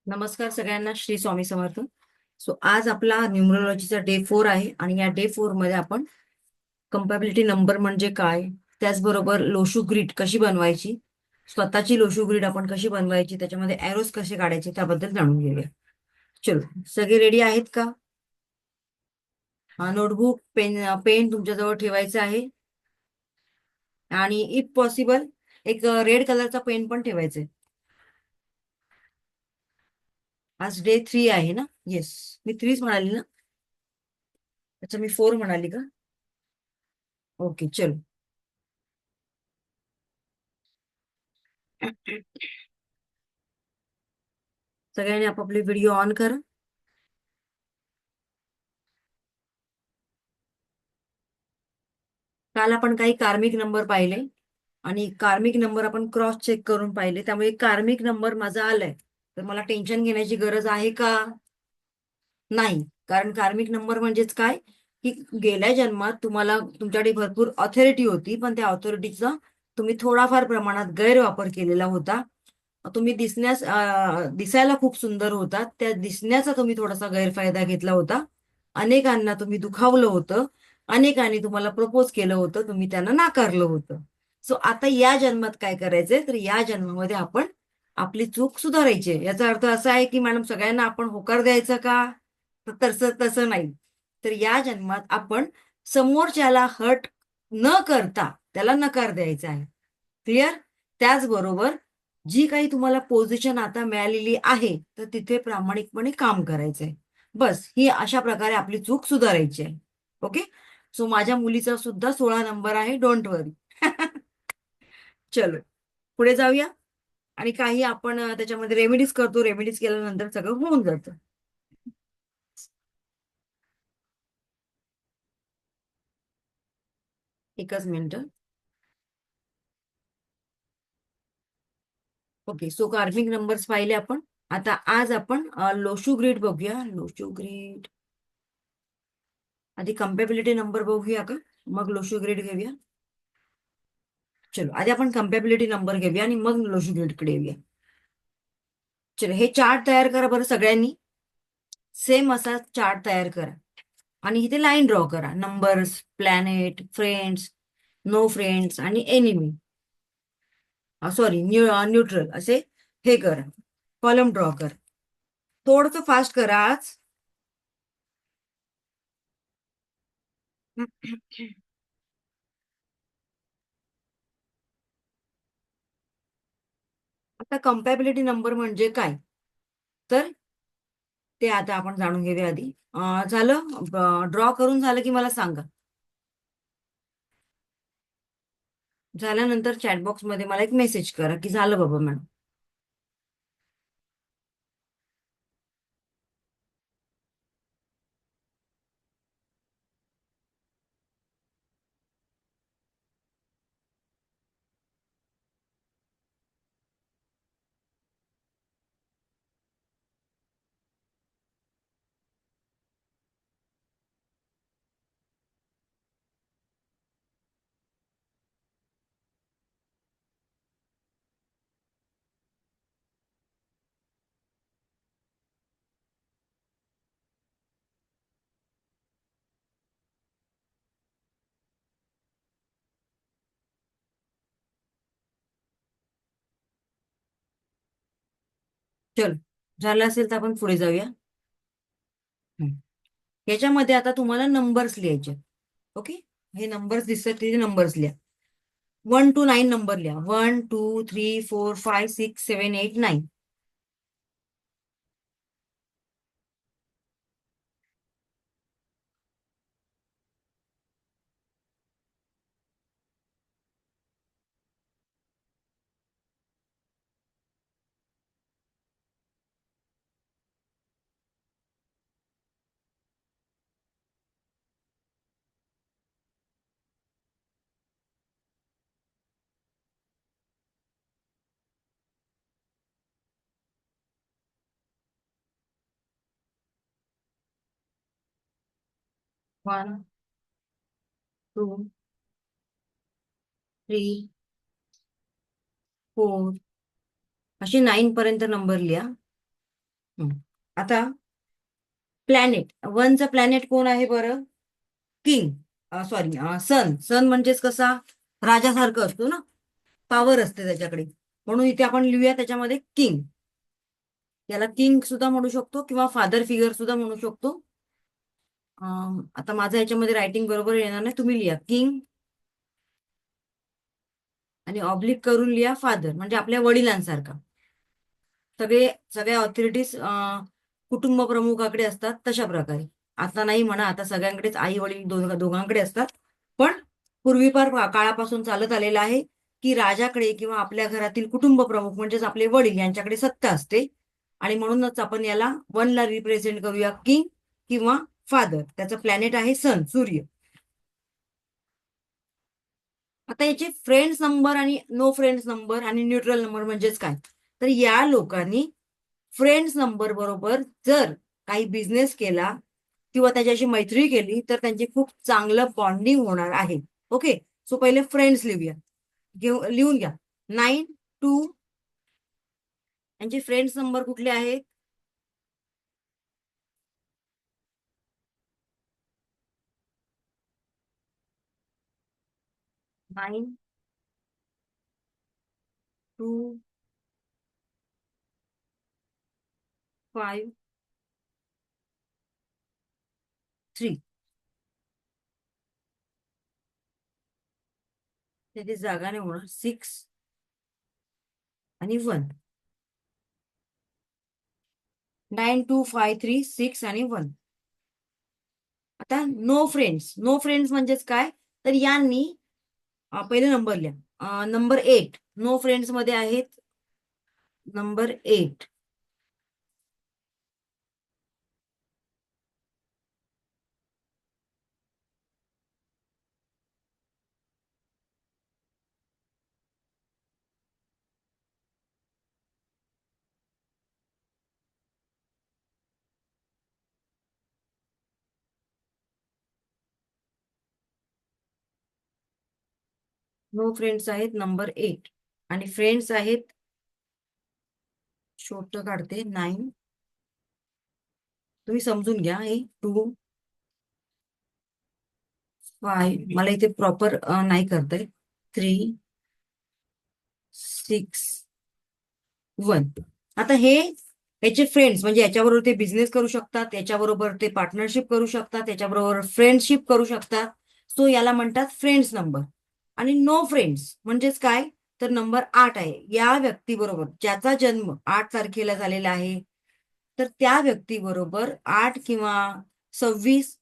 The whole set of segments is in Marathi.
नमस्कार सगळ्यांना. श्री स्वामी समर्थ. आज आपला न्यूमरोलॉजीचा डे 4 आहे आणि या डे 4 मध्ये आपण कंपॅबिलिटी नंबर म्हणजे काय, त्याचबरोबर लोशू ग्रीड कशी बनवायची, स्वतःची लोशू ग्रीड आपण कशी बनवायची, त्याच्यामध्ये एरोज कसे काढायचे त्याबद्दल जाणून घेऊया. चलो, सगळे रेडी आहेत का? नोटबुक पेन पेन तुमच्याजवळ ठेवायचं आहे आणि इफ पॉसिबल एक रेड कलरचा पेन पण ठेवायचा आहे. आज डे 3 आहे ना? येस, मी 3 म्हणाली ना? अच्छा, मी 4 म्हणाली का? ओके, चलो. सगळ्यांनी आपापले व्हिडिओ ऑन करा. काल आपण काही कार्मिक नंबर पाहिले आणि कार्मिक नंबर आपण क्रॉस चेक करून पाहिले, त्यामुळे कार्मिक नंबर माझा आलाय तर मला टेन्शन घेण्याची गरज आहे का? नाही. कारण कार्मिक नंबर म्हणजेच काय, की गेल्या जन्मात तुम्हाला तुमच्याकडे भरपूर ऑथॉरिटी होती, पण त्या ऑथॉरिटीचा तुम्ही थोडाफार प्रमाणात गैरवापर केलेला होता. तुम्ही दिसायला खूप सुंदर होता, त्या दिसण्याचा तुम्ही थोडासा गैरफायदा घेतला होता. अनेकांना तुम्ही दुखावलं होतं. अनेकांनी तुम्हाला प्रपोज केलं होतं, तुम्ही त्यांना नाकारलं होतं. सो आता या जन्मात काय करायचंय, तर या जन्मामध्ये आपण आपली चूक सुधारायची आहे. याचा अर्थ असा आहे की मॅडम सगळ्यांना आपण होकार द्यायचा का? तर तसं तसं नाही. तर या जन्मात आपण समोरच्याला हर्ट न करता त्याला नकार द्यायचा आहे. क्लिअर? त्याचबरोबर जी काही तुम्हाला पोझिशन आता मिळालेली आहे तर तिथे प्रामाणिकपणे काम करायचंय. बस ही अशा प्रकारे आपली चूक सुधारायची आहे. ओके. सो माझ्या मुलीचा सुद्धा 16 नंबर आहे, डोंट वरी. चलो, पुढे जाऊया. आणि काही आपण त्याच्यामध्ये रेमेडीज करतो. रेमेडीज केल्यानंतर सगळं होऊन जातं. एकच मिनिट. ओके, सो कार्मिक नंबर्स पाहिले आपण. आता आज आपण लोशू ग्रीड बघूया. लोशू ग्रीड आधी कम्पॅबिलिटी नंबर बघूया का, मग लोशू ग्रीड घेऊया. चलो, आधी आपण कम्पॅबिलिटी नंबर घेऊया आणि मग लोशू ग्रीडकडे येऊया. चलो, हे चार्ट तयार करा बरं सगळ्यांनी. सेम असा चार्ट तयार करा आणि इथे लाईन ड्रॉ करा. Numbers, planet, friends, no friends आणि एनिमी, सॉरी न्यूट्रल असे हे करा. कॉलम ड्रॉ कर. थोडंसं फास्ट करा आज. आता कम्पॅबिलिटी नंबर म्हणजे काय, तर ते आता आपण जाणून घेऊया आधी. झालं ड्रॉ करून झालं की मला सांगा. झाल्यानंतर चॅटबॉक्स मध्ये मला एक मेसेज करा की झालं बाबा मॅडम. चल, झालं असेल तर आपण पुढे जाऊया. हम्म. याच्यामध्ये आता तुम्हाला नंबर्स लिहायचे. ओके. हे नंबर्स दिसतात तिथे नंबर्स लिहा. 1 to 9 नंबर लिहा. 1 2 3 4 5 6 7 8 9. 1 2 3 4 असे 9 पर्यंत नंबर लिहा. आता प्लॅनेट, वनचा प्लॅनेट कोण आहे बरं? किंग, सॉरी, सन. सन म्हणजेच कसा राजासारखं असतो ना, पॉवर असते त्याच्याकडे, म्हणून इथे आपण लिहूया त्याच्यामध्ये किंग. याला किंग सुद्धा म्हणू शकतो किंवा फादर फिगर सुद्धा म्हणू शकतो. आता माझं याच्यामध्ये रायटिंग बरोबर येणार नाही, तुम्ही लिहा किंग आणि ऑब्लिक करून लिहा फादर, म्हणजे आपल्या वडिलांसारखा. सगळ्या ऑथॉरिटीज कुटुंब प्रमुखाकडे असतात तशा प्रकारे. आता नाही म्हणा, आता सगळ्यांकडेच आई वडील दोघांकडे असतात, पण पूर्वीपार काळापासून चालत आलेलं आहे की राजाकडे किंवा आपल्या घरातील कुटुंब प्रमुख म्हणजेच आपले वडील यांच्याकडे सत्ता असते. आणि म्हणूनच आपण याला वनला रिप्रेझेंट करूया किंग किंवा फादर. त्याचं प्लॅनेट आहे सन, सूर्य. आता याचे फ्रेंड्स नंबर आणि नो फ्रेंड्स नंबर आणि न्यूट्रल नंबर म्हणजेच काय, तर या लोकांनी फ्रेंड्स नंबर बरोबर जर काही बिझनेस केला किंवा त्याच्याशी मैत्री केली तर त्यांचे खूप चांगलं बॉन्डिंग होणार आहे. ओके, सो पहिले फ्रेंड्स लिहूया, लिहून घ्या 9 2. यांचे फ्रेंड्स नंबर कुठले आहेत? 9 2 5 3. तिथे जागा नाही होणार, 6 आणि 1. 9 2 5 3 6 आणि 1. आता नो फ्रेंड्स, नो फ्रेंड्स म्हणजेच काय, तर यांनी पहिले नंबर लिहा, नंबर 8. नो फ्रेंड्स मध्ये आहेत नंबर 8. नो फ्रेंड्स आहेत नंबर 8 आणि फ्रेंड्स आहेत, छोट काढते 9. तुम्ही समजून घ्या, हे 2 5, मला इथे प्रॉपर नाही करताय, 3 6 1. आता हे याचे फ्रेंड्स म्हणजे याच्याबरोबर ते बिझनेस करू शकतात, याच्याबरोबर ते पार्टनरशिप करू शकतात, याच्याबरोबर फ्रेंडशिप करू शकतात. सो याला म्हणतात फ्रेंड्स नंबर. आणि नो फ्रेंड्स म्हणजेच काय, तर नंबर 8 आहे. या व्यक्तीबरोबर ज्याचा जन्म 8 तारखेला झालेला आहे, तर त्या व्यक्तीबरोबर 8 किंवा 26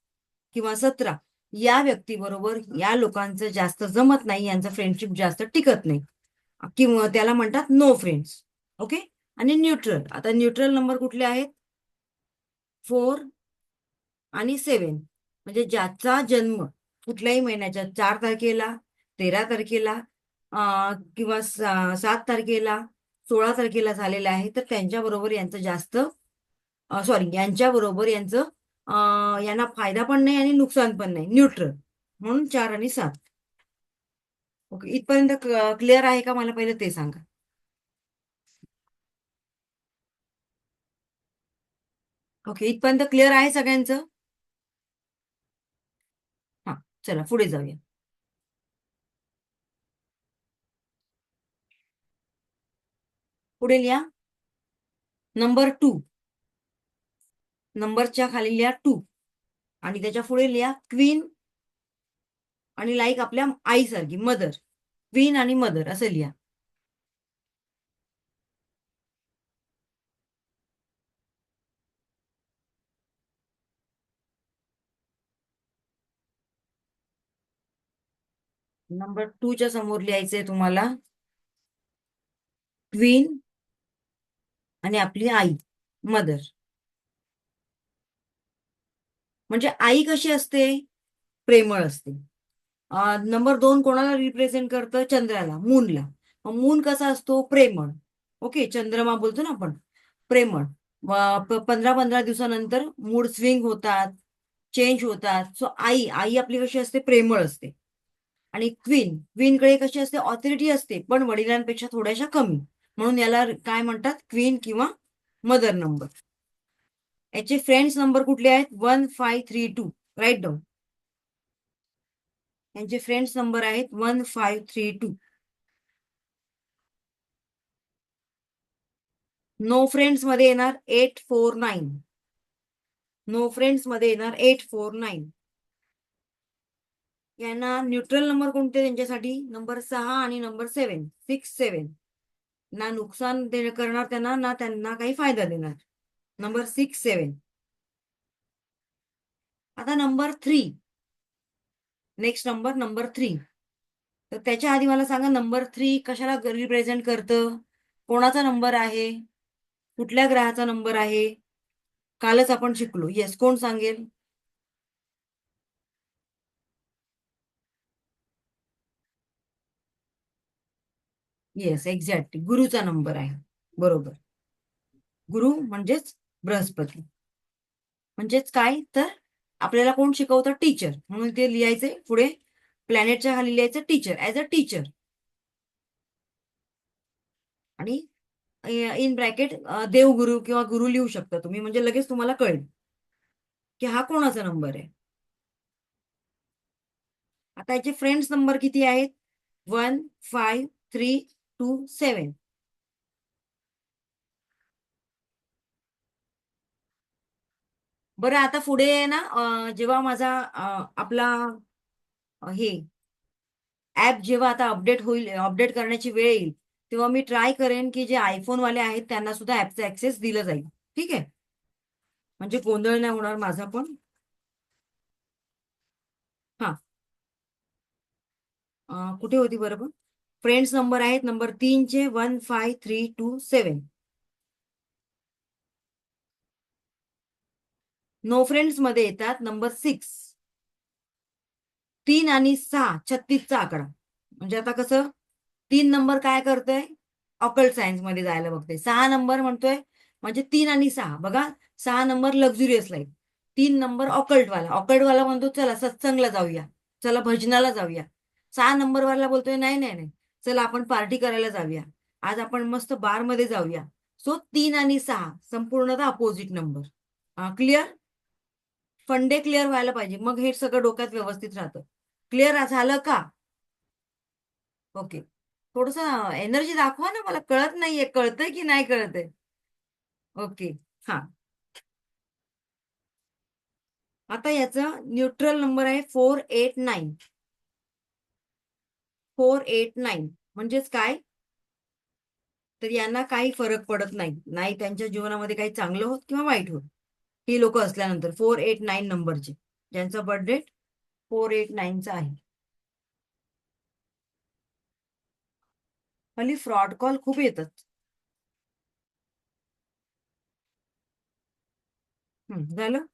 किंवा 17 या व्यक्तीबरोबर या लोकांचं जास्त जमत नाही, यांचं फ्रेंडशिप जास्त टिकत नाही, किंवा त्याला म्हणतात नो फ्रेंड्स. ओके. आणि न्यूट्रल, आता न्यूट्रल नंबर कुठले आहेत? 4 आणि 7, म्हणजे ज्याचा जन्म कुठल्याही महिन्याच्या 4 तारखेला, 13 तारखेला, किंवा 7 तारखेला, 16 तारखेला झालेला आहे, तर त्यांच्याबरोबर यांचं जास्त, सॉरी, यांच्याबरोबर यांचं यांना फायदा पण नाही आणि नुकसान पण नाही, न्यूट्रल, म्हणून 4 आणि 7. ओके, इथपर्यंत क्लिअर आहे का? मला पहिले ते सांगा. ओके, इथपर्यंत क्लिअर आहे सगळ्यांचं? हा, चला पुढे जाऊया. पुढे लिहा नंबर 2. नंबरच्या खाली लिहा 2 आणि त्याच्या पुढे लिहा क्वीन आणि लाईक आपल्या आईसारखी मदर, क्वीन आणि मदर असं लिहा. नंबर 2 च्या समोर लिहायचंय तुम्हाला क्वीन आणि आपली आई, मदर. म्हणजे आई कशी असते? प्रेमळ असते. नंबर 2 कोणाला रिप्रेझेंट करतं? चंद्राला, मूनला. मून कसा असतो? प्रेमळ. ओके, चंद्रमा बोलतो ना आपण, प्रेमळ. 15-15 दिवसानंतर मूड स्विंग होतात, चेंज होतात. सो आई, आई आपली कशी असते? प्रेमळ असते. आणि क्वीन, क्वीनकडे कशी असते? ऑथॉरिटी असते, पण वडिलांपेक्षा थोड्याशा कमी, म्हणून याला काय म्हणतात? क्वीन किंवा मदर नंबर. याचे फ्रेंड्स नंबर कुठले आहेत? 1532. Write down. यांचे फ्रेंड्स नंबर आहेत 1532. नो फ्रेंड्स मध्ये येणार 849. नो फ्रेंड्स मध्ये येणार 849. यांना न्यूट्रल नंबर कोणते त्यांच्यासाठी? नंबर 6 आणि नंबर 7, 6, 7. ना नुकसान करणार त्यांना, ना त्यांना काही फायदा देणार. नंबर 6, 7. आता नंबर 3. Next number 3. तर त्याच्या आधी मला सांगा, नंबर 3 कशाला रिप्रेझेंट करतं? कोणाचा नंबर आहे? कुठल्या ग्रहाचा नंबर आहे? कालच आपण शिकलो. येस, कोण सांगेल? येस, एक्झॅक्टली गुरुचा नंबर आहे. बरोबर. गुरु म्हणजेच बृहस्पती. म्हणजेच काय तर आपल्याला कोण शिकवतं? टीचर. म्हणून ते लिहायचे पुढे प्लॅनेटच्या खाली लिहायचं टीचर, ऍज अ टीचर. आणि इन ब्रॅकेट देवगुरु किंवा गुरु लिहू शकता तुम्ही, म्हणजे लगेच तुम्हाला कळेल की हा कोणाचा नंबर आहे. आता याचे फ्रेंड्स नंबर किती आहेत? 1532, 7. बरं, आता पुढे आहे ना, जेव्हा माझा आपला हे ऍप जेव्हा आता अपडेट होईल, अपडेट करण्याची वेळ येईल, तेव्हा मी ट्राय करेन की जे आयफोन वाले आहेत त्यांना सुद्धा ऍपचा ऍक्सेस दिलं जाईल. ठीक आहे, म्हणजे गोंधळ नाही होणार माझा पण. हा, कुठे होती बरोबर? फ्रेंड्स नंबर आहेत नंबर 3चे 1532, 7. नो फ्रेंड्स मध्ये येतात नंबर 6. 3 आणि 6 36चा आकडा. म्हणजे आता कसं, 3 नंबर काय करतोय? ऑकल्ट सायन्स मध्ये जायला बघते. 6 नंबर म्हणतोय म्हणजे 3 आणि 6. बघा, 6 number luxurious life. 3 number occult वाला म्हणतो चला सत्संगला जाऊया, चला भजनाला जाऊया. 6 नंबर वाला बोलतोय नाही नाही नाही, चला आपण पार्टी करायला जाऊया, आज आपण मस्त बार मध्ये जाऊया. सो 3 आणि 6 संपूर्णतः अपोजिट नंबर. क्लिअर? फंडे क्लिअर व्हायला पाहिजे, मग हे सगळं डोक्यात व्यवस्थित राहतं. क्लिअर झालं का? ओके. थोडस एनर्जी दाखवा ना, मला कळत नाहीये, कळतंय की नाही कळतंय? ओके. हा, आता याचा न्यूट्रल नंबर आहे 489. 489 म्हणजेच काय? तर यांना काही फरक पडत नाही, नाही त्यांच्या जीवनामध्ये काही चांगलं होत किंवा वाईट होत. ही लोक असल्यानंतर 489 नंबरचे, ज्यांचा बर्थडे 489चा आहे. हल्ली फ्रॉड कॉल खूप येतात. झालं.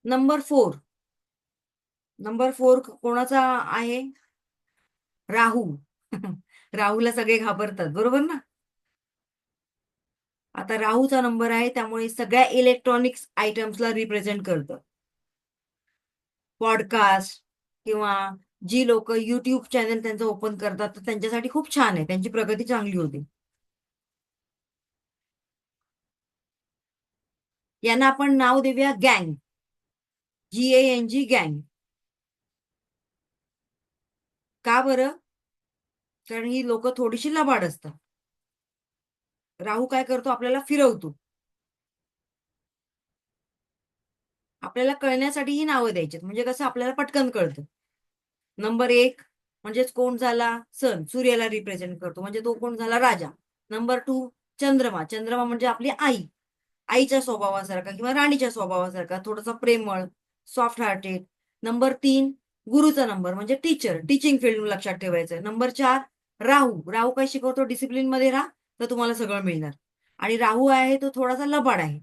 नंबर 4. नंबर 4 कोणाचा आहे? राहू. राहूला सगळे घाबरतात, बरोबर ना? आता राहूचा नंबर आहे, त्यामुळे सगळ्या इलेक्ट्रॉनिक्स आयटम्सला रिप्रेझेंट करतं. पॉडकास्ट किंवा जी लोक युट्यूब चॅनल त्यांचं ओपन करतात, तर त्यांच्यासाठी खूप छान आहे, त्यांची प्रगती चांगली होती. यांना आपण नाव देऊया गँग. GANG, गँग. का बरं? कारण ही लोक थोडीशी लबाड असतात. राहू काय करतो? आपल्याला फिरवतो. आपल्याला कळण्यासाठी ही नावं द्यायची, म्हणजे कसं आपल्याला पटकन कळतं. नंबर 1 म्हणजेच कोण झाला? सन, सूर्याला रिप्रेझेंट करतो, म्हणजे तो कोण झाला? राजा. नंबर 2 चंद्रमा. चंद्रमा म्हणजे आपली आई. आईच्या स्वभावासारखा किंवा राणीच्या स्वभावासारखा, थोडासा प्रेमळ, सॉफ्ट हार्टेड. नंबर 3 गुरुचा नंबर म्हणजे टीचर, टीचिंग फील्ड लक्षात ठेवायचं. नंबर 4 राहू. राहू काय शिकवतो? डिसिप्लिन मध्ये राहा, तर तुम्हाला सगळं मिळणार. आणि राहू आहे तो थोडासा लबाड आहे,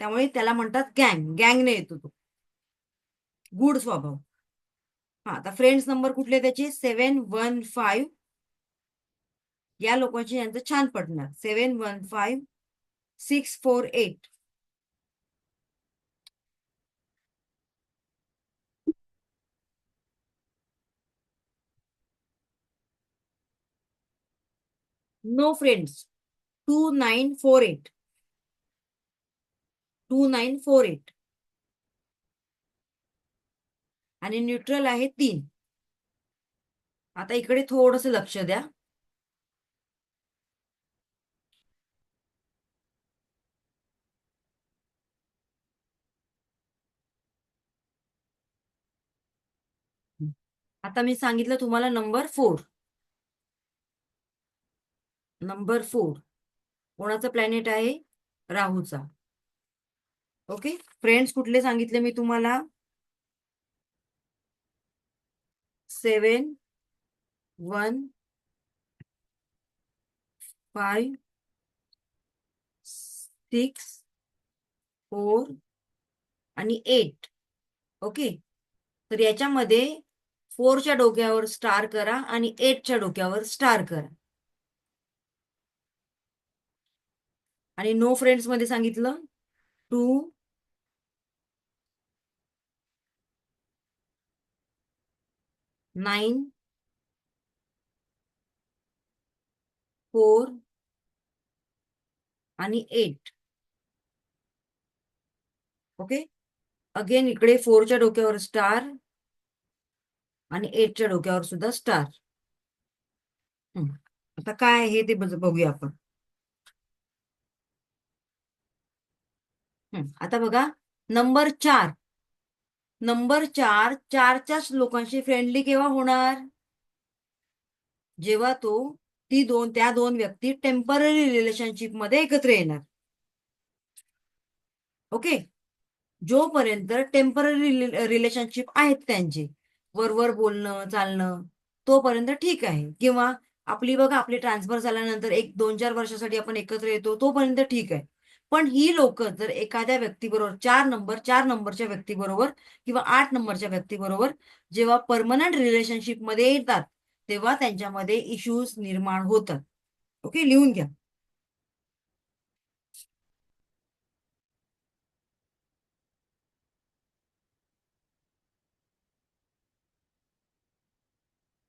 त्यामुळे त्याला म्हणतात गँग. गँगने येतो तो, गुड स्वभाव. हा, आता फ्रेंड्स नंबर कुठले त्याचे? 715. या लोकांची यांचं छान पटणार. 715, 648. No friends. 2948. 2948. आणि न्यूट्रल आहे 3. आता इकडे थोडस लक्ष द्या. आता मी सांगितलं तुम्हाला नंबर 4. नंबर 4 कोणाचा प्लॅनेट आहे? राहूचा. ओके फ्रेंड्स, कुठले सांगितले मी तुम्हाला? 7, 1, 5, 6, 4 आणि 8. ओके, तर याच्यामध्ये 4च्या डोक्यावर स्टार करा आणि 8च्या डोक्यावर स्टार करा. आणि नो फ्रेंड्स मध्ये सांगितलं 2, 9, 4 आणि 8. ओके, अगेन इकडे 4च्या डोक्यावर स्टार आणि 8च्या डोक्यावर सुद्धा स्टार. आता काय आहे ते बघूया आपण. आता बघा नंबर 4. नंबर 4 4च्याच लोकांशी फ्रेंडली केव्हा होणार? जेव्हा त्या दोन व्यक्ती टेम्पररी रिलेशनशिप मध्ये एकत्र येणार. ओके, जोपर्यंत टेम्पररी रिलेशनशिप आहेत त्यांचे, वरवर बोलणं चालणं, तोपर्यंत ठीक आहे. किंवा आपली ट्रान्सफर झाल्यानंतर 1-2-4 वर्षासाठी आपण एकत्र येतो, तोपर्यंत ठीक आहे. पण ही लोक जर एखाद्या व्यक्तीबरोबर 4 नंबरच्या व्यक्तीबरोबर किंवा 8 नंबरच्या व्यक्तीबरोबर जेव्हा परमनंट रिलेशनशिप मध्ये येतात, तेव्हा त्यांच्यामध्ये इश्यूज निर्माण होतात. ओके, लिहून घ्या.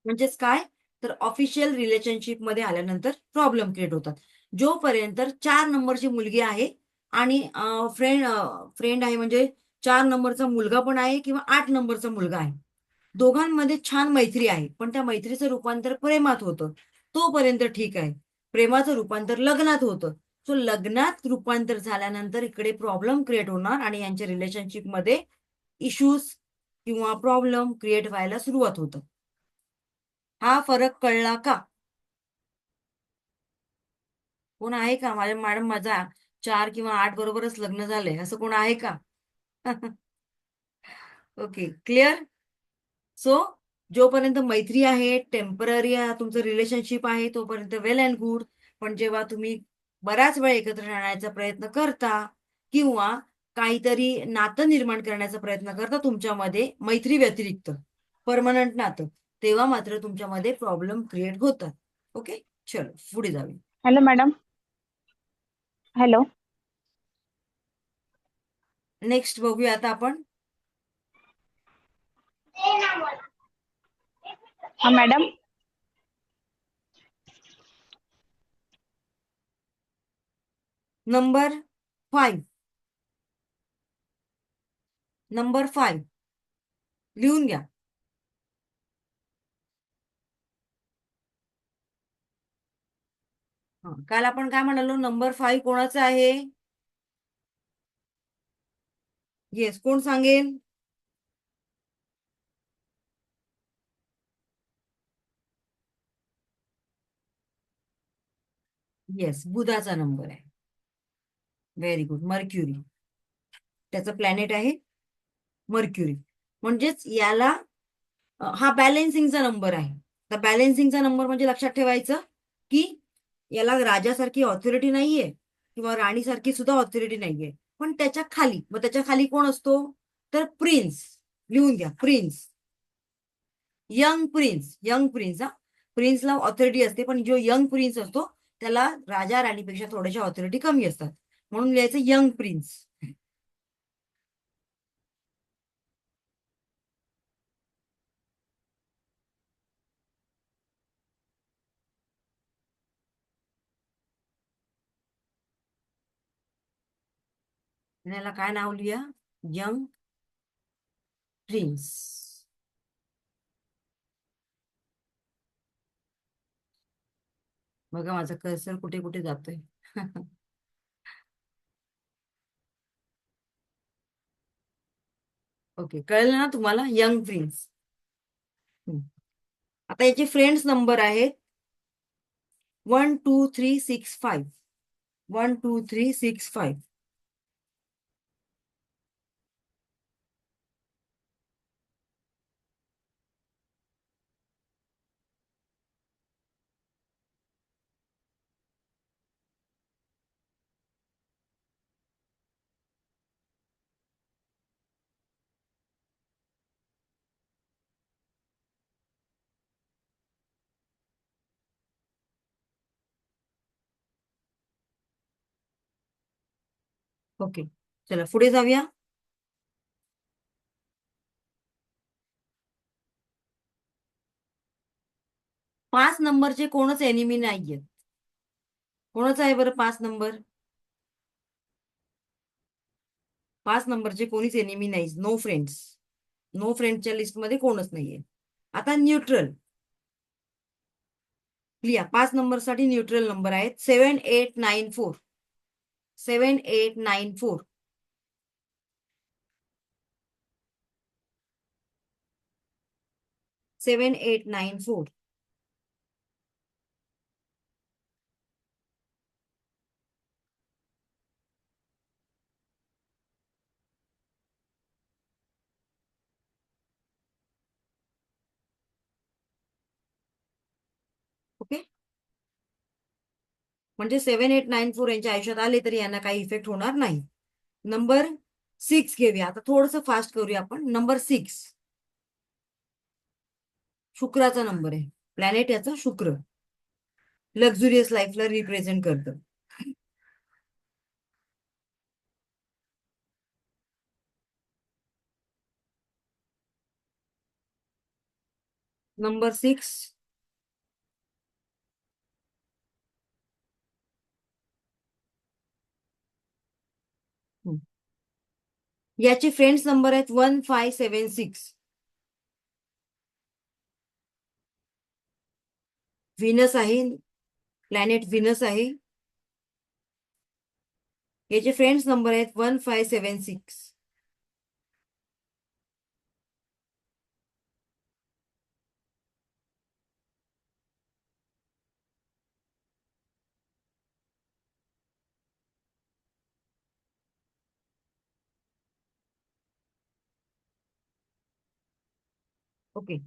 म्हणजेच काय, तर ऑफिशियल रिलेशनशिप मध्ये आल्यानंतर प्रॉब्लेम क्रिएट होतात. जोपर्यंत 4 नंबरची मुलगी आहे आणि फ्रेंड आहे, म्हणजे 4 नंबरचा मुलगा पण आहे किंवा 8 नंबरचा मुलगा आहे, दोघांमध्ये छान मैत्री आहे, पण त्या मैत्रीचं रूपांतर प्रेमात होतं, तोपर्यंत ठीक आहे. प्रेमाचं रूपांतर लग्नात होतं, सो लग्नात रूपांतर झाल्यानंतर इकडे प्रॉब्लेम क्रिएट होणार आणि यांच्या रिलेशनशिप मध्ये इश्यूज किंवा प्रॉब्लेम क्रिएट व्हायला सुरुवात होतं. हा फरक कळला का? कोण आहे का? मॅडम माझा 4 किंवा 8 बरोबरच लग्न झालंय असं कोण आहे का? Okay, clear. सो जोपर्यंत मैत्री आहे, टेम्पररी तुमचं रिलेशनशिप आहे, तोपर्यंत वेल अँड गुड. पण जेव्हा तुम्ही बराच वेळ एकत्र राहण्याचा प्रयत्न करता किंवा काहीतरी नातं निर्माण करण्याचा प्रयत्न करता तुमच्यामध्ये मैत्री व्यतिरिक्त, परमनंट नातं, तेव्हा मात्र तुमच्यामध्ये प्रॉब्लेम क्रिएट होतात. ओके, चलो पुढे जाऊया. Hello madam. हॅलो. नेक्स्ट बघूया आता आपण. हा मॅडम. नंबर 5. नंबर 5 लिहून घ्या. काल आपण काय म्हणालो, नंबर 5 कोणाचा आहे? येस, कोण सांगेल? येस, बुधाचा नंबर आहे. Very good. मर्क्युरी, त्याचं प्लॅनेट आहे मर्क्युरी. म्हणजेच याला हा बॅलेन्सिंगचा नंबर आहे. तर बॅलेन्सिंगचा नंबर म्हणजे लक्षात ठेवायचं की याला राजासारखी ऑथॉरिटी नाहीये किंवा राणीसारखी सुद्धा ऑथॉरिटी नाहीये, पण त्याच्या खाली कोण असतो? तर प्रिन्स. लिहून घ्या, प्रिन्स. यंग प्रिन्स हा. प्रिन्सला ऑथॉरिटी असते, पण जो यंग प्रिन्स असतो त्याला राजा राणीपेक्षा थोड्याशा ऑथॉरिटी कमी असतात, म्हणून लिहायचं यंग प्रिन्स. याला काय नाव लिहा? Young prince. बघा माझा कर्सर कुठे कुठे जातोय. ओके, कळलं ना तुम्हाला? Young prince. आता याचे फ्रेंड्स नंबर आहेत 12365. 12365. ओके, चला पुढे जाऊया. 5 नंबरचे कोणच एनिमी नाहीये. कोणाचं आहे बरं 5 नंबर? 5 नंबरचे कोणीच एनिमी नाही. No friends. नो फ्रेंडच्या लिस्टमध्ये कोणच नाहीये. आता न्यूट्रल लिहा. 5 नंबर साठी न्यूट्रल नंबर आहेत 7894. 7894. 7894. ओके, म्हणजे 7894 यांच्या आयुष्यात आले तरी यांना काही इफेक्ट होणार नाही. नंबर 6 घेऊया. आता थोडस फास्ट करूया आपण. नंबर 6 शुक्राचा नंबर आहे. प्लॅनेट याचा शुक्र. लक्झुरियस लाईफला रिप्रेझेंट करतं. नंबर 6. याचे फ्रेंड्स नंबर आहेत 1576. व्हीनस आहे. प्लॅनेट व्हीनस आहे. याचे फ्रेंड्स नंबर आहेत 1576. ओके,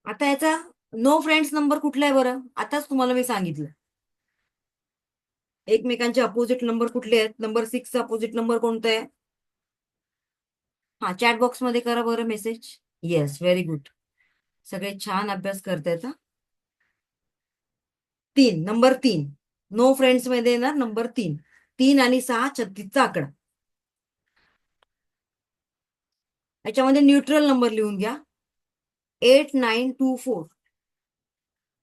आता याचा नो फ्रेंड्स नंबर कुठला आहे बरं? आताच तुम्हाला मी सांगितलं. एकमेकांचे अपोजिट नंबर कुठले आहेत? नंबर 6चा अपोजिट नंबर कोणता आहे? हा, चॅट बॉक्स मध्ये करा बरं मेसेज. Yes, very good. सगळे छान अभ्यास करतायत. 3. नो फ्रेंड्स मध्ये येणार नंबर 3. 3 आणि 6 36चा आकडा. याच्यामध्ये न्यूट्रल नंबर लिहून घ्या. 8924.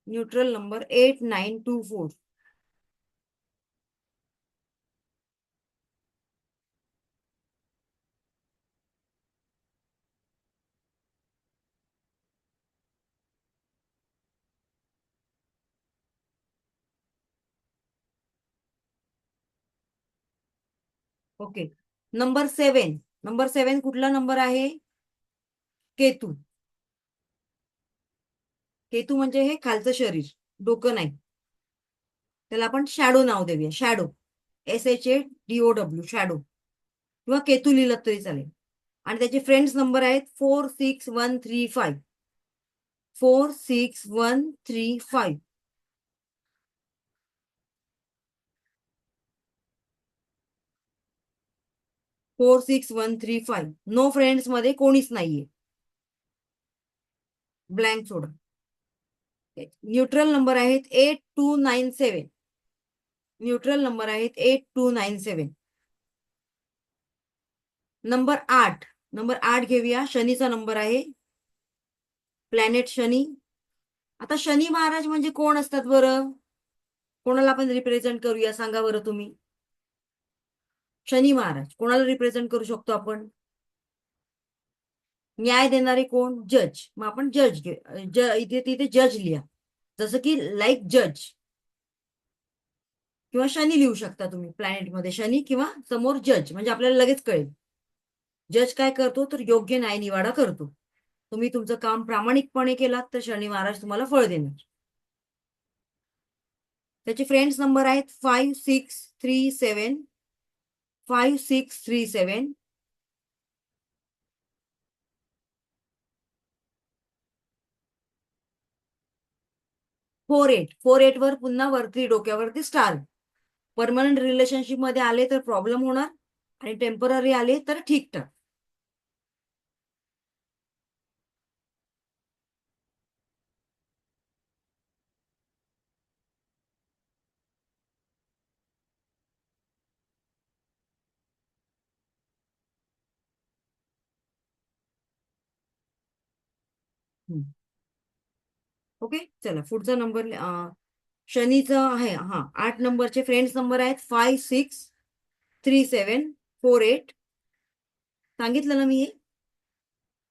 Neutral number 8924. Okay, number 7. Number 7 कुठला नंबर आहे? केतू. केतू म्हणजे हे खालचं शरीर, डोकं नाही. त्याला आपण शॅडो नाव देऊया. शॅडो. SHADOW. शॅडो किंवा केतू लिहिलं तरी चालेल. आणि त्याचे फ्रेंड्स नंबर आहेत 46135. 46135. 46135. नो फ्रेंड्स मध्ये कोणीच नाहीये. ब्लँक सोडा. न्यूट्रल नंबर आहेत 8297. न्यूट्रल नंबर आहेत 8297. नंबर 8. नंबर 8 घेऊया. शनीचा नंबर आहे. प्लॅनेट शनी. आता शनी महाराज म्हणजे कोण असतात बरं? कोणाला आपण रिप्रेझेंट करूया सांगा बरं तुम्ही. शनी महाराज कोणाला रिप्रेझेंट करू शकतो आपण? न्याय देणारे कोण? जज. मग आपण जज इथे तिथे जज लिहा, जसं की लाईक जज. किंवा शनी लिहू शकता तुम्ही प्लॅनेटमध्ये, शनी किंवा समोर जज, म्हणजे आपल्याला लगेच कळेल. जज काय करतो तर योग्य न्यायनिवाडा करतो. तुम्ही तुमचं काम प्रामाणिकपणे केलात तर शनी महाराज तुम्हाला फळ देणार. त्याचे फ्रेंड्स नंबर आहेत 5637, 5637, 48 वर पुन्हा वरती डोक्यावरती स्टार. परमनंट रिलेशनशिप मध्ये आले तर प्रॉब्लेम होणार, आणि टेम्पररी आले तर ठीकठाक. ओके, चला पुढचा नंबर. शनीचा आहे हा 8 नंबरचे फ्रेंड्स नंबर आहेत 563748. सांगितलं ना मी हे?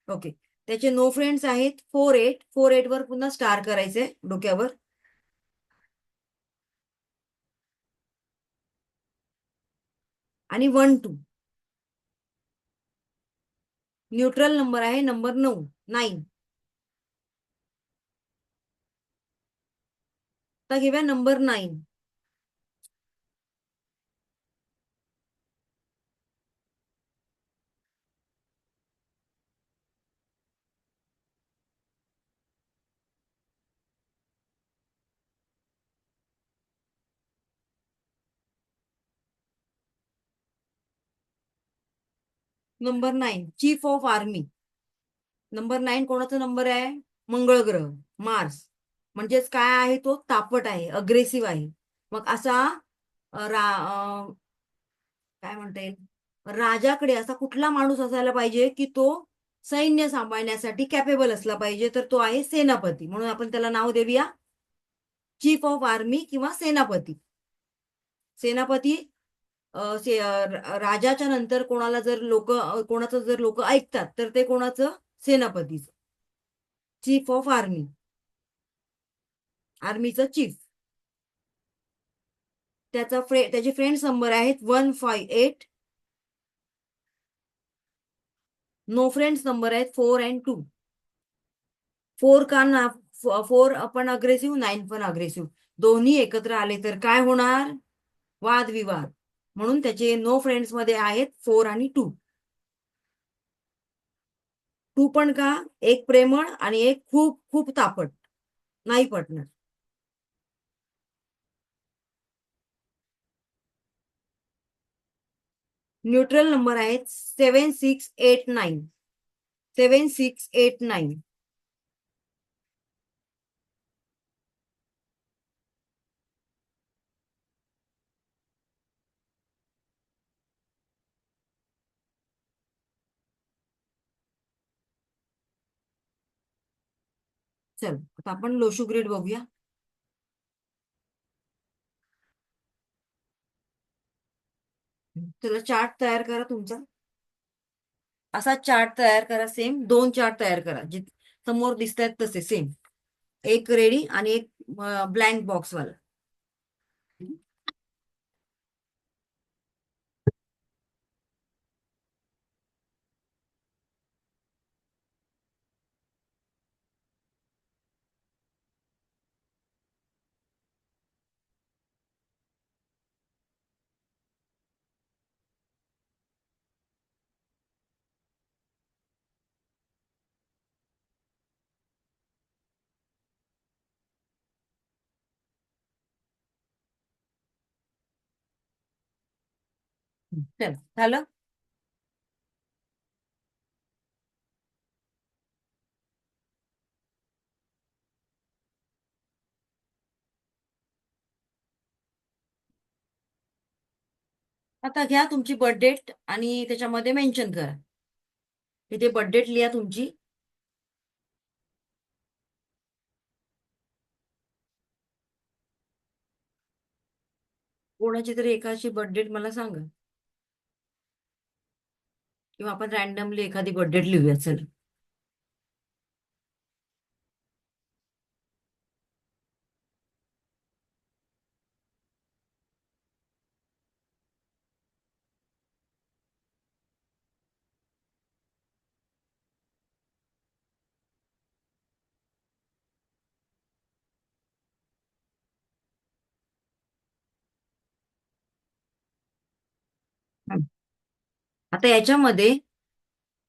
ओके. त्याचे नो फ्रेंड्स आहेत 48 वर पुन्हा स्टार करायचे डोक्यावर. आणि 12 न्यूट्रल नंबर आहे, नंबर 9. आता घेऊया number 9. Number 9 chief of army. Number 9 कोणाचा नंबर आहे? मंगळ ग्रह, मार्स. म्हणजेच काय आहे, तो तापट आहे, अग्रेसिव्ह आहे. मग असा काय म्हणता येईल, राजाकडे असा कुठला माणूस असायला पाहिजे की तो सैन्य सांभाळण्यासाठी कॅपेबल असला पाहिजे, तर तो आहे सेनापती. म्हणून आपण त्याला नाव देऊया चीफ ऑफ आर्मी किंवा सेनापती. सेनापती राजाच्या नंतर कोणाला जर लोक कोणाचं जर लोक ऐकतात तर ते कोणाचं? सेनापतीचं. चीफ ऑफ आर्मी, आर्मीचं चीफ. त्याचे फ्रेंड्स नंबर आहेत 158. नो फ्रेंड्स नंबर आहेत 4 आणि 2. 4 का ना? 4 पण अग्रेसिव्ह, 9 पण अग्रेसिव्ह. दोन्ही एकत्र आले तर काय होणार? वादविवाद. म्हणून त्याचे नो फ्रेंड्स मध्ये आहेत 4 आणि 2. 2 पण का? एक प्रेमळ आणि एक खूप खूप तापट, नाही पटणार. न्यूट्रल नंबर आहेत 7689. 7689. चल, आता आपण लोशू ग्रेड बघूया. चला चार्ट तयार करा तुमचा. असा चार्ट तयार करा, सेम 2 चार्ट तयार करा, जे समोर दिसत आहेत तसे सेम. एक रेडी आणि एक ब्लँक बॉक्स वाला. चल झालं. आता घ्या तुमची बर्थ डेट आणि त्याच्यामध्ये मेन्शन करा. तिथे बर्थ डेट लिहा तुमची. कोणाची तरी एकाची बर्थ डेट मला सांगा. किंवा आपण रॅन्डमली एखादी बर्थडे लिहूया चल. हं. आता याच्यामध्ये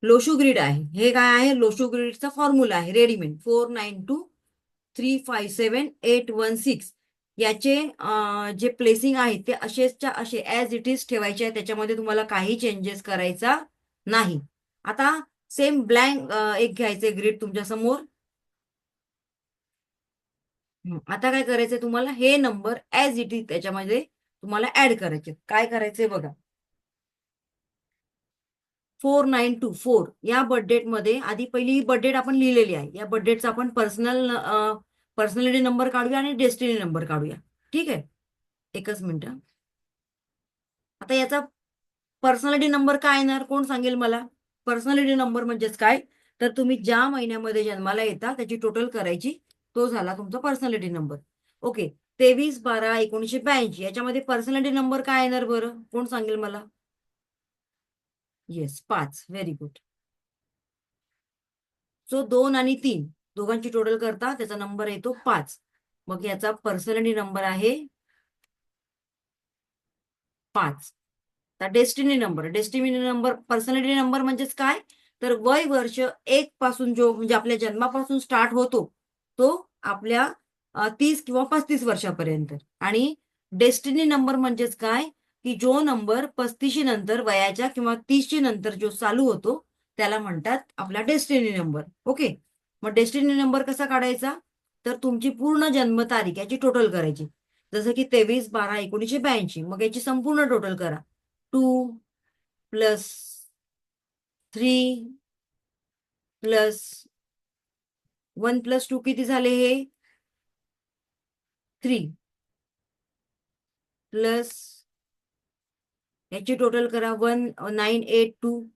लोशू ग्रीड आहे. हे काय आहे? लोशू ग्रीडचा फॉर्म्युला आहे रेडीमेड. 492 357 816. याचे जे प्लेसिंग आहे ते असेच्या असे ॲज इट इज ठेवायचे आहे. त्याच्यामध्ये तुम्हाला काही चेंजेस करायचा नाही. आता सेम ब्लँक एक घ्यायचे ग्रीड तुमच्या समोर. आता काय करायचंय तुम्हाला? हे नंबर ॲज इट इज त्याच्यामध्ये तुम्हाला ऍड करायचे. काय करायचंय बघा. 4924 या बर्थडेट मध्ये आधी पहिली ही बर्थडेट आपण लिहिलेली आहे. या बर्थडेटचा आपण पर्सनॅलिटी नंबर काढूया आणि डेस्टिनी नंबर काढूया. ठीक आहे, एकच मिनिट. आता याचा पर्सनॅलिटी नंबर काय येणार? कोण सांगेल मला? पर्सनॅलिटी नंबर म्हणजेच काय? तर तुम्ही ज्या महिन्यामध्ये जन्माला येता त्याची टोटल करायची. तो झाला तुमचा पर्सनॅलिटी नंबर. ओके. 23/12/1982 याच्यामध्ये पर्सनॅलिटी नंबर काय येणार बरं? कोण सांगेल मला? येस, 5. Very good. सो 2 आणि 3 दोघांची टोटल करता त्याचा नंबर येतो 5. मग याचा पर्सनॅलिटी नंबर आहे 5. डेस्टिनी नंबर पर्सनॅलिटी नंबर म्हणजेच काय? तर वय वर्ष 1 पासून जो म्हणजे आपल्या जन्मापासून स्टार्ट होतो तो आपल्या 30 किंवा 35 वर्षापर्यंत. आणि डेस्टिनी नंबर म्हणजेच काय? की जो नंबर 35 नंतर वयाच्या किंवा 30 नंतर जो चालू होतो त्याला म्हणतात आपला डेस्टिनी नंबर. ओके. मग डेस्टिनी नंबर कसा काढायचा? तर तुमची पूर्ण जन्मतारीख याची टोटल करायची. जसं की 23/12/1982. मग याची संपूर्ण टोटल करा. 2 + 3 + 1 + 2 किती झाले हे? 3 प्लस याची टोटल करा. 1982.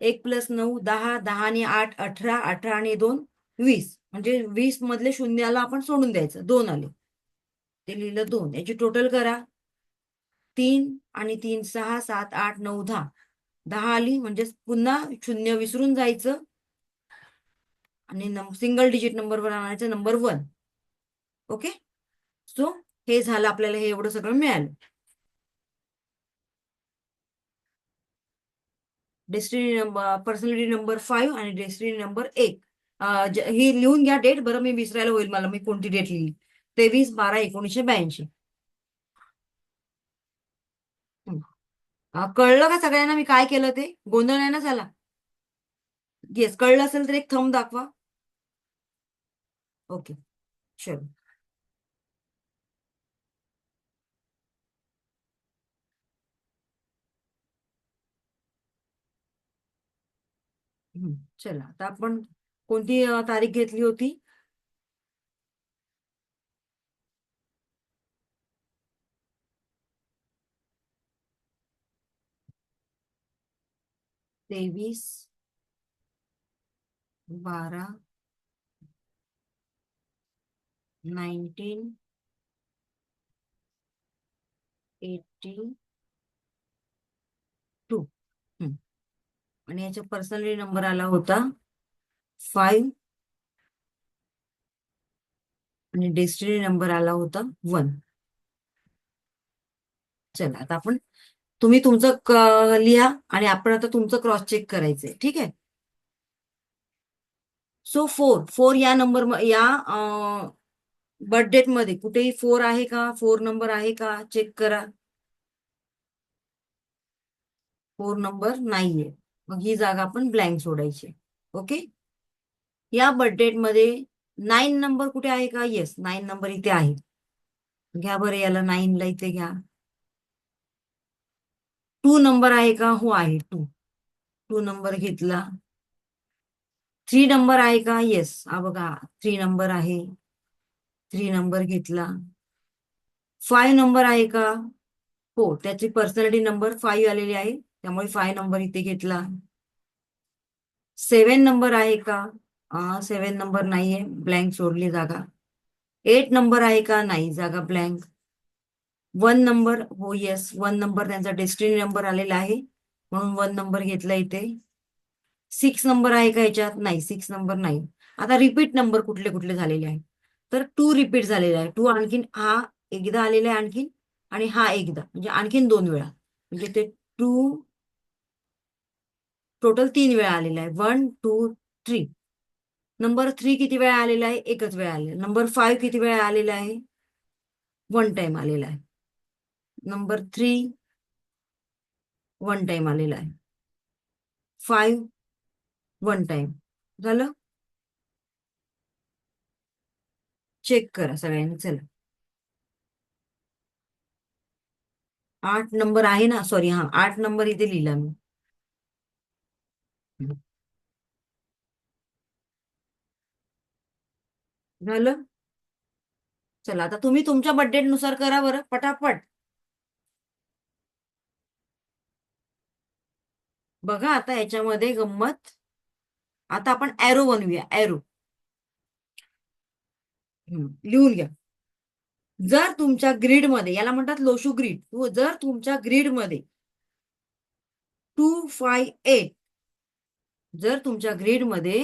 1 + 9 10. 10 आणि 8 18. 18 आणि 2 20. म्हणजे 20 मधले शून्याला आपण सोडून द्यायचं. 2 आले, ते लिहिलं 2. याची टोटल करा. 3 आणि 3 6 7 8 9 10. 10 आली म्हणजे पुन्हा शून्य विसरून जायचं आणि सिंगल डिजिट नंबरवर आणायचं, नंबर 1. ओके. सो हे झालं, आपल्याला हे एवढं सगळं मिळालं. डेस्टिनी नंबर, पर्सनॅलिटी नंबर 5 आणि डेस्टिनी नंबर 1. ही लिहून घ्या डेट. बरं, मी विसरायला होईल मला, मी कोणती डेट लिहिली. 23/12/1982. कळलं का सगळ्यांना मी काय केलं ते? गोंधळ नाही ना झाला? येस, कळलं असेल तर एक थंब दाखवा. ओके, चलो. चला, आता आपण कोणती तारीख घेतली होती? 23/12/1982. आणि याचा पर्सनली नंबर आला होता 5 आणि डेस्टिनी नंबर आला होता 1. चला, आता आपण तुम्ही तुमचं लिहा आणि आपण आता तुमचं क्रॉस चेक करायचंय. ठीक आहे. सो 4 या नंबर या बर्थ डेट मध्ये कुठेही 4 आहे का? 4 नंबर आहे का? चेक करा. 4 नंबर नाहीये. मग ही जागा आपण ब्लँक सोडायची. ओके. या बर्थ डेट मध्ये 9 नंबर कुठे आहे का? येस, 9 नंबर इथे आहे. घ्या बरं याला, 9 ला इथे घ्या. 2 नंबर आहे का? हो आहे, 2. 2 नंबर घेतला. 3 नंबर आहे का? येस, हा बघा 3 नंबर आहे. 3 नंबर घेतला. 5 नंबर आहे का? हो, त्याची पर्सनॅलिटी नंबर 5 आलेली आहे, त्यामुळे 5 नंबर इथे घेतला. 7 नंबर आहे का? 7 नंबर नाहीये, ब्लँक सोडली जागा. 8 नंबर आहे का? नाही, जागा ब्लँक. 1 नंबर, हो येस, 1 नंबर त्यांचा डेस्टिनी नंबर आलेला आहे, म्हणून 1 नंबर घेतला इथे. 6 नंबर आहे का ह्याच्यात? नाही, 6 नंबर नाही. आता रिपीट नंबर कुठले कुठले झालेले आहेत? तर 2 रिपीट झालेला आहे. 2 आणखीन, हा एकदा आलेला आहे आणखीन, आणि हा एकदा, म्हणजे आणखीन 2 वेळा, म्हणजे ते 2 टोटल 3 वेळा आलेला आहे. 1 2 3. नंबर 3 किती वेळा आलेला आहे? एकच वेळा आलेला. नंबर 5 किती वेळा आलेला आहे? 1 टाइम आलेला आहे. नंबर 3 1 टाइम आलेला आहे. 5 1 टाइम. झालं? चेक करा सगळ्यांनी, चला. 8 नंबर आहे ना, सॉरी, हा 8 नंबर इथे लिहिला मी. झालं? चला, आता तुम्ही तुमच्या बड्डेट नुसार करा बरं, पटापट. बघा आता याच्यामध्ये गंमत. आता आपण ॲरो बनवूया, ॲरो. लिहून घ्या. जर तुमच्या ग्रीडमध्ये, याला म्हणतात लोशू ग्रीड, जर तुमच्या ग्रीडमध्ये 258, जर तुमच्या ग्रीडमध्ये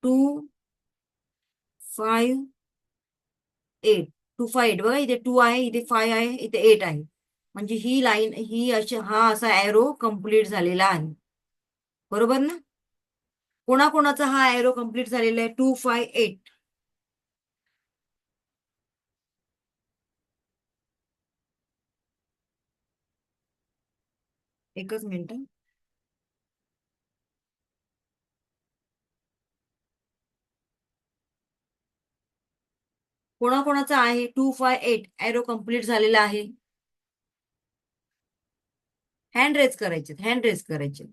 258, 258 बघा, इथे 2 आहे, इथे 5 आहे, इथे 8 आहे, म्हणजे ही लाईन, ही अशी, हा असा ॲरो कम्प्लीट झालेला आहे. बरोबर ना? कोणाकोणाचा हा ॲरो कम्प्लीट झालेला आहे? 258. एकच मिनिट. कोणाकोणाचा आहे 258 ॲरो कम्प्लीट झालेला आहे? हँड रेज करायचे, हँड रेज करायचे.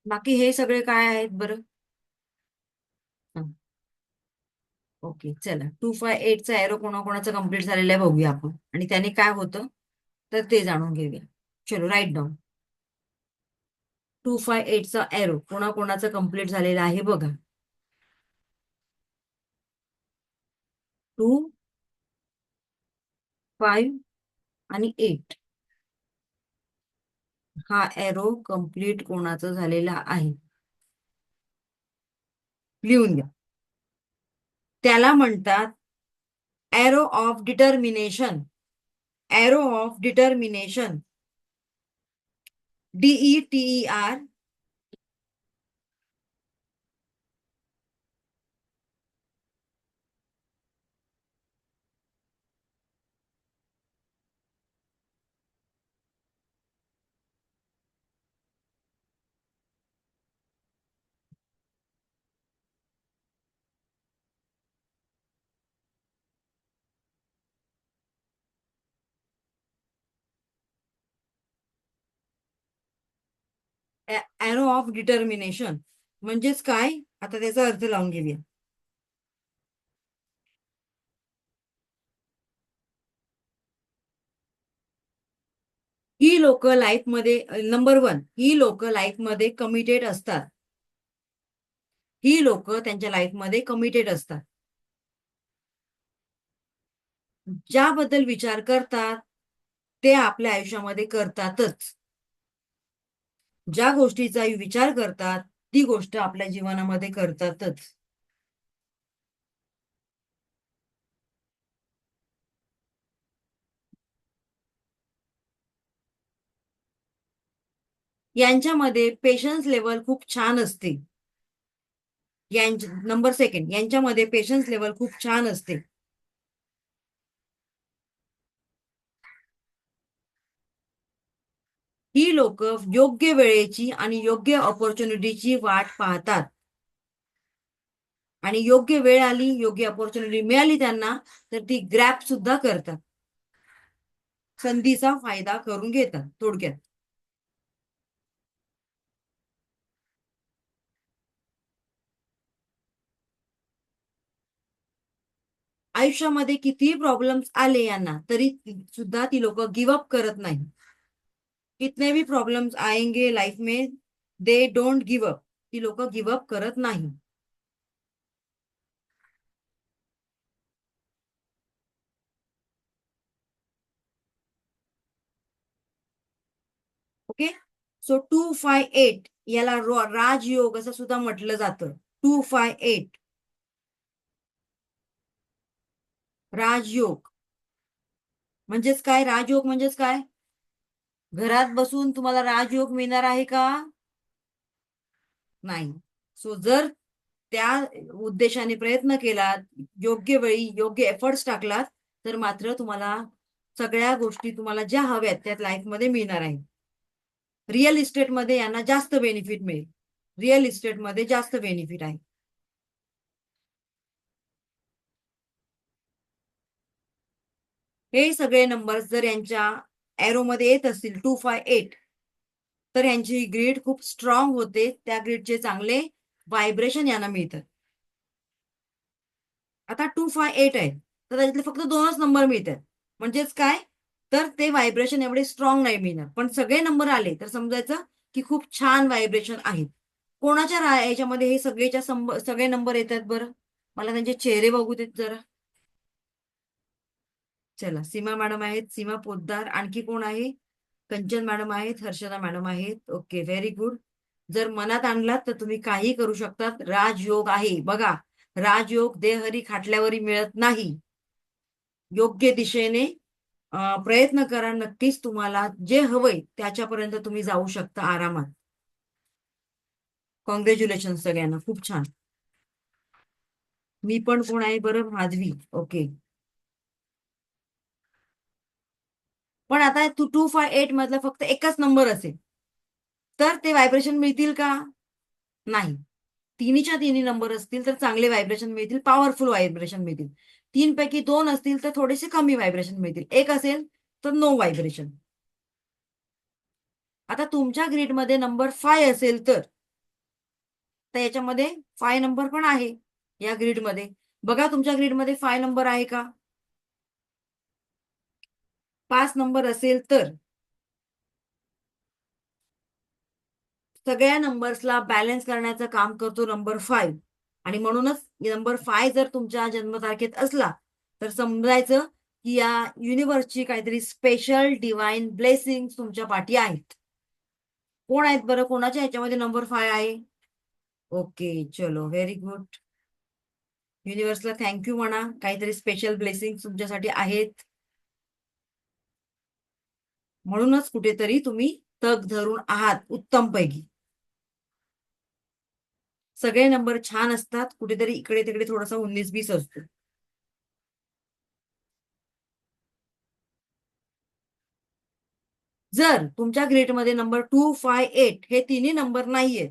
बाकी हे सगळे काय आहेत बरं? ओके, चला, 258चा ॲरो कोणाकोणाचा कम्प्लीट झालेला आहे बघूया आपण, आणि त्याने काय होतं तर ते जाणून घेऊया. चलो, राईट डाऊन. 258चा ॲरो कोणाकोणाचा कम्प्लीट झालेला आहे बघा. 2 5 आणि 8, हा ॲरो कम्प्लीट कोणाचा झालेला आहे? लिहून घ्या. त्याला म्हणतात arrow of determination. Arrow of determination, DETER. Arrow of determination म्हणजेच काय? आता त्याचा अर्थ लावून घेऊया. ही लोक लाईफमध्ये, नंबर 1, ही लोक लाईफमध्ये कमिटेड असतात. ही लोक त्यांच्या लाईफमध्ये कमिटेड असतात. ज्याबद्दल विचार करतात ते आपल्या आयुष्यामध्ये करतातच. ज्या गोष्टीचा विचार करतात ती गोष्ट आपल्या जीवनामध्ये करतातच. यांच्यामध्ये पेशन्स लेवल खूप छान असते. नंबर 2, यांच्यामध्ये पेशन्स लेवल खूप छान असते. ही लोक योग्य वेळेची आणि योग्य ऑपॉर्च्युनिटीची वाट पाहतात, आणि योग्य वेळ आली, योग्य ऑपॉर्च्युनिटी मिळाली त्यांना, तर ती ग्रॅब सुद्धा करतात. संधीचा फायदा करून घेतात थोडक्यात. आयुष्यामध्ये कितीही प्रॉब्लेम्स आले यांना, तरी सुद्धा ती लोक गिव्ह अप करत नाही. कितने भी प्रॉब्लम्स आएंगे लाइफ में, दे डोंट गिव अप. ती लोक गिव अप करत नाही. ओके. सो 258 याला राजयोग असं सुद्धा म्हटलं जातं. 258 राजयोग म्हणजेच काय? राजयोग म्हणजेच काय? घरात बसून तुम्हाला राजयोग मिळणार आहे का? नाही. सो जर त्या उद्देशाने प्रयत्न केलात, योग्य वेळी योग्य एफर्ट्स टाकलात, तर मात्र तुम्हाला सगळ्या गोष्टी तुम्हाला ज्या हव्यात त्या लाईफमध्ये मिळणार आहे. रिअल इस्टेटमध्ये यांना जास्त बेनिफिट मिळेल. रिअल इस्टेटमध्ये जास्त बेनिफिट आहे. हे सगळे नंबर्स जर यांच्या एरोमध्ये येत असतील 258, तर यांची ग्रीड खूप स्ट्रॉंग होते. त्या ग्रीडचे चांगले व्हायब्रेशन यांना मिळतात. आता 258 आहे, तर त्याच्यातले फक्त 2च नंबर मिळतात. म्हणजेच काय? तर ते व्हायब्रेशन एवढे स्ट्रॉंग नाही मिळणार. पण सगळे नंबर आले तर समजायचं की खूप छान व्हायब्रेशन आहेत. कोणाच्या याच्यामध्ये हे सगळे नंबर येतात बरं? मला त्यांचे चेहरे बघू देत जरा. चला, सीमा मॅडम आहेत, सीमा पोद्दार. आणखी कोण आहे? कंचन मॅडम आहेत, हर्षदा मॅडम आहेत. Okay, very good. जर मनात आणलात तर तुम्ही काही करू शकतात. राजयोग आहे बघा. राजयोग देहरी खाटल्यावरही मिळत नाही. योग्य दिशेने प्रयत्न करा. नक्कीच तुम्हाला जे हवंय त्याच्यापर्यंत तुम्ही जाऊ शकता आरामात. कॉंग्रॅच्युलेशन सगळ्यांना, खूप छान. मी पण कोण आहे बरं? माधवी. ओके. पण आता 258 मधला फक्त एकच नंबर असेल तर ते व्हायब्रेशन मिळतील का? नाही. तिन्हीच्या तिन्ही नंबर असतील तर चांगले व्हायब्रेशन मिळतील, पॉवरफुल व्हायब्रेशन मिळतील. 3 पैकी 2 असतील तर थोडेसे कमी व्हायब्रेशन मिळतील. 1 असेल तर नो व्हायब्रेशन. आता तुमच्या ग्रीडमध्ये नंबर 5 असेल तर याच्यामध्ये 5 नंबर पण आहे या ग्रीडमध्ये. बघा तुमच्या ग्रीडमध्ये 5 नंबर आहे का? 5 नंबर असेल तर सगळ्या नंबर्सला बॅलन्स करण्याचं काम करतो नंबर 5. आणि म्हणूनच नंबर 5 जर तुमच्या जन्मतारखेत असला तर समजायचं की या युनिव्हर्सची काहीतरी स्पेशल डिवाइन ब्लेसिंग तुमच्या पाठी आहेत. कोण आहेत बरं? कोणाच्या ह्याच्यामध्ये नंबर 5 आहे? ओके, चलो, व्हेरी गुड. युनिव्हर्सला थँक्यू म्हणा. काहीतरी स्पेशल ब्लेसिंग तुमच्यासाठी आहेत. म्हणूनच कुठेतरी तुम्ही तग धरून आहात उत्तम पैकी. सगळे नंबर छान असतात. कुठेतरी इकडे तिकडे थोडासा 19-20 असतो. जर तुमच्या ग्रेडमध्ये नंबर 258 हे तिन्ही नंबर नाहीयेत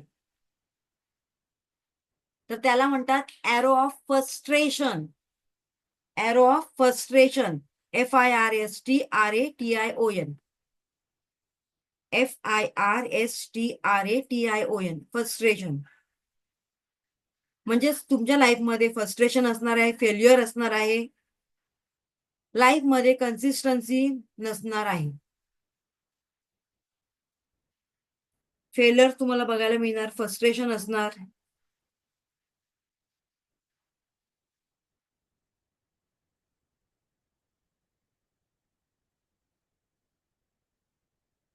तर त्याला म्हणतात arrow of frustration. Arrow of frustration. FIRSTRATION. FIRSTRATION. Frustration म्हणजेच तुमच्या लाईफमध्ये फ्रस्ट्रेशन असणार आहे, फेल्युअर असणार आहे, लाईफमध्ये कन्सिस्टन्सी नसणार आहे. फेल्युअर तुम्हाला बघायला मिळणार, फ्रस्ट्रेशन असणार.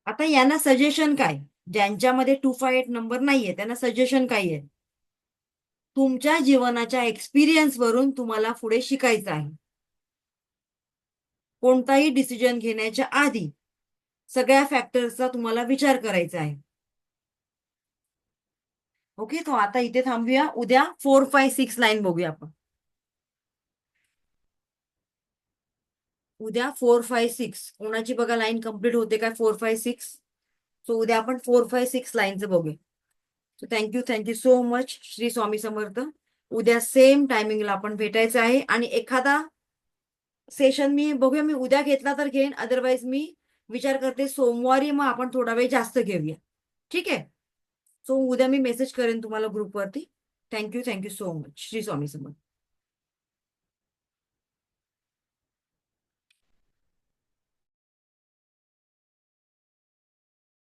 आता यांना सजेशन काय? ज्यांच्यामध्ये 258 नंबर नाहीये त्यांना सजेशन काय आहे? तुमच्या जीवनाच्या एक्सपिरियन्स वरून तुम्हाला पुढे शिकायचं आहे. कोणताही डिसिजन घेण्याच्या आधी सगळ्या फॅक्टर्सचा तुम्हाला विचार करायचा आहे. ओके, तो आता इथे थांबूया. उद्या 4, 5, 6 लाईन बघूया आपण. उद्या 4, 5, 6 कोणाची बघा लाईन कंप्लीट होते का? 4, 5, 6. सो उद्या आपण 4, 5, 6 लाईनचं बघूया. So thank you so much. Shri Swami Samarth. उद्या सेम टायमिंगला आपण भेटायचं आहे. आणि एखादा सेशन मी बघूया, मी उद्या घेतला तर घेईन, अदरवाईज मी विचार करते सोमवारी मग आपण थोडा वेळ जास्त घेऊया. ठीक आहे. सो उद्या मी मेसेज करेन तुम्हाला ग्रुपवरती. Thank you so much. Shri Swami समर्थ.